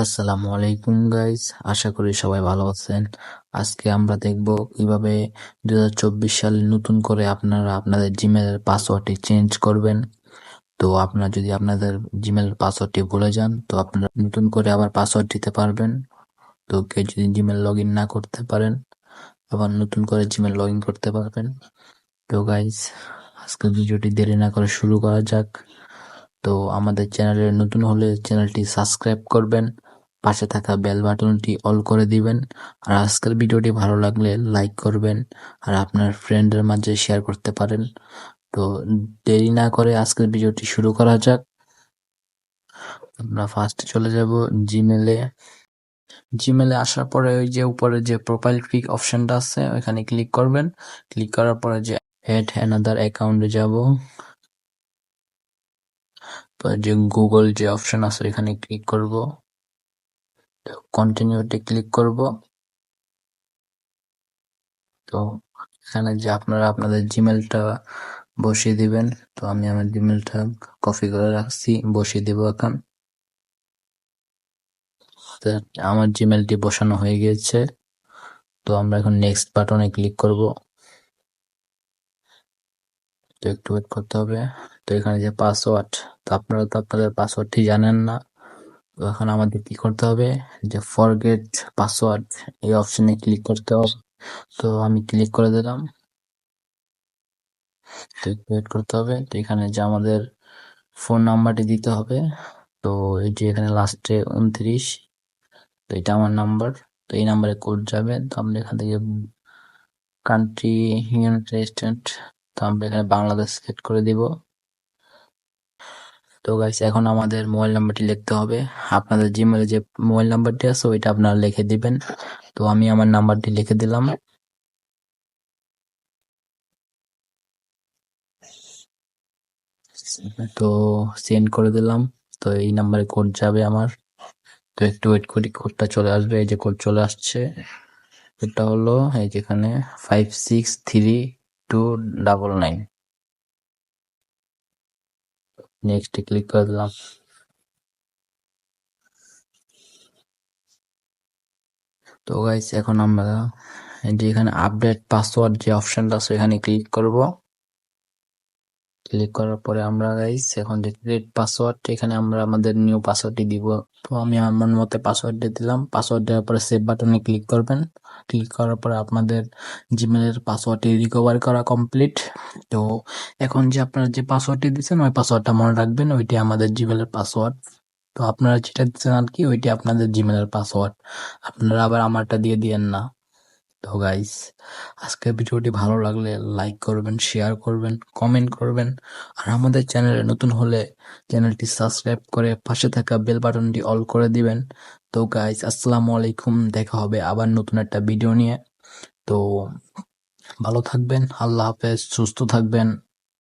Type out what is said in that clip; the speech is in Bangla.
আসসালামু আলাইকুম গাইস, আশা করি সবাই ভালো আছেন। আজকে আমরা দেখব কিভাবে 2024 সালে নতুন করে আপনারা আপনাদের জিমেলের পাসওয়ার্ডটি চেঞ্জ করবেন। তো আপনারা যদি আপনাদের জিমেলের পাসওয়ার্ডটি ভুলে যান, তো আপনারা নতুন করে আবার পাসওয়ার্ড দিতে পারবেন। তো কেউ যদি জিমেল লগ ইন না করতে পারেন, আবার নতুন করে জিমেল লগ ইন করতে পারবেন। তো গাইস, আজকের ভিডিওটি দেরি না করে শুরু করা যাক। তো আমাদের চ্যানেলে নতুন হলে চ্যানেলটি সাবস্ক্রাইব করবেন, পাশে থাকা বেল বাটনটি অল করে দিবেন। আর আজকের ভিডিওটি ভালো লাগলে লাইক করবেন আর আপনার ফ্রেন্ডের মাঝে শেয়ার করতে পারেন। তো দেরি না করে আজকের ভিডিওটি শুরু করা যাক। আমরা ফার্স্টে চলে যাব জিমেলে। জিমেলে আসার পরে ওই যে উপরে যে প্রোফাইল পিক অপশনটা আছে ওখানে ক্লিক করবেন। ক্লিক করার পরে যে অ্যাড অ্যানাদার অ্যাকাউন্টে যাব, যে গুগল যে অপশন আছে এখানে ক্লিক করব, কন্টিনিউতে ক্লিক করব। তো এখানে যে আপনারা আপনাদের জিমেলটা বসিয়ে দিবেন। তো আমি আমার জিমেলটা কপি করে রাখছি, বসিয়ে দিব এখন। তো আমার জিমেলটি বসানো হয়ে গিয়েছে। তো আমরা এখন নেক্সট বাটনে ক্লিক করব। তো একটু ওয়েট করতে হবে। তো এখানে যে পাসওয়ার্ড, তো আপনারা তো আপনাদের পাসওয়ার্ডটি জানেন না। তো এখন আমাদের কি করতে হবে, যে ফরগেট পাসওয়ার্ড এই অপশনে ক্লিক করতে হবে। তো আমি ক্লিক করে দিলাম। তো একটু ওয়েট করতে হবে। তো এখানে যে আমাদের ফোন নাম্বারটি দিতে হবে। তো এই যে এখানে লাস্টে 29, তো এটা আমার নাম্বার। তো এই নাম্বারে কোড যাবে। তো আমরা এখান থেকে কান্ট্রি ইউনাইটেড স্টেট, তো আমরা এখানে বাংলাদেশ সিলেক্ট করে দিব। তো গাইস, এখন আমাদের মোবাইল নাম্বারটি লিখতে হবে। আপনাদের জিমেলে যে মোবাইল নাম্বারটি আছে ওইটা আপনারা লিখে দিবেন। তো আমি আমার নাম্বারটি লিখে দিলাম। তো সেন্ড করে দিলাম। তো এই নাম্বারে কোড যাবে আমার। তো একটু ওয়েট করি, কোডটা চলে আসবে। এই যে কোড চলে আসছে। এটা হলো এই যেখানে 563299। নেক্সট ক্লিক করে দিলাম। তো গাইস, এখন আমরা এই যে এখানে আপডেট পাসওয়ার্ড যে অপশনটা আছে এখানে ক্লিক করব। ক্লিক করার পরে আমরা গাইস এখন যে ক্রিয়েট পাসওয়ার্ড, এখানে আমরা আমাদের নিউ পাসওয়ার্ডটি দিব। তো আমি আমার মতে পাসওয়ার্ডটা দিলাম। পাসওয়ার্ড দেওয়ার পরে সেভ বাটনে ক্লিক করবেন। ক্লিক করার পরে আপনাদের জিমেলের পাসওয়ার্ডটি রিকভার করা কমপ্লিট। তো এখন যে আপনারা যে পাসওয়ার্ডটি দিচ্ছেন ওই পাসওয়ার্ডটা মনে রাখবেন, ওইটি আমাদের জিমেলের পাসওয়ার্ড। তো আপনারা যেটা দিচ্ছেন আর কি, ওইটি আপনাদের জিমেলের পাসওয়ার্ড। আপনারা আবার আমারটা দিয়ে দিয়েন না। তো গাইস, আজকের ভিডিওটি ভালো লাগলে লাইক করবেন, শেয়ার করবেন, কমেন্ট করবেন। আর আমাদের চ্যানেলে নতুন হলে চ্যানেলটি সাবস্ক্রাইব করে পাশে থাকা বেল বাটনটি অল করে দিবেন। তো গাইস, আসসালামু আলাইকুম, দেখা হবে আবার নতুন একটা ভিডিও নিয়ে। তো ভালো থাকবেন, আল্লাহ হাফেজ, সুস্থ থাকবেন।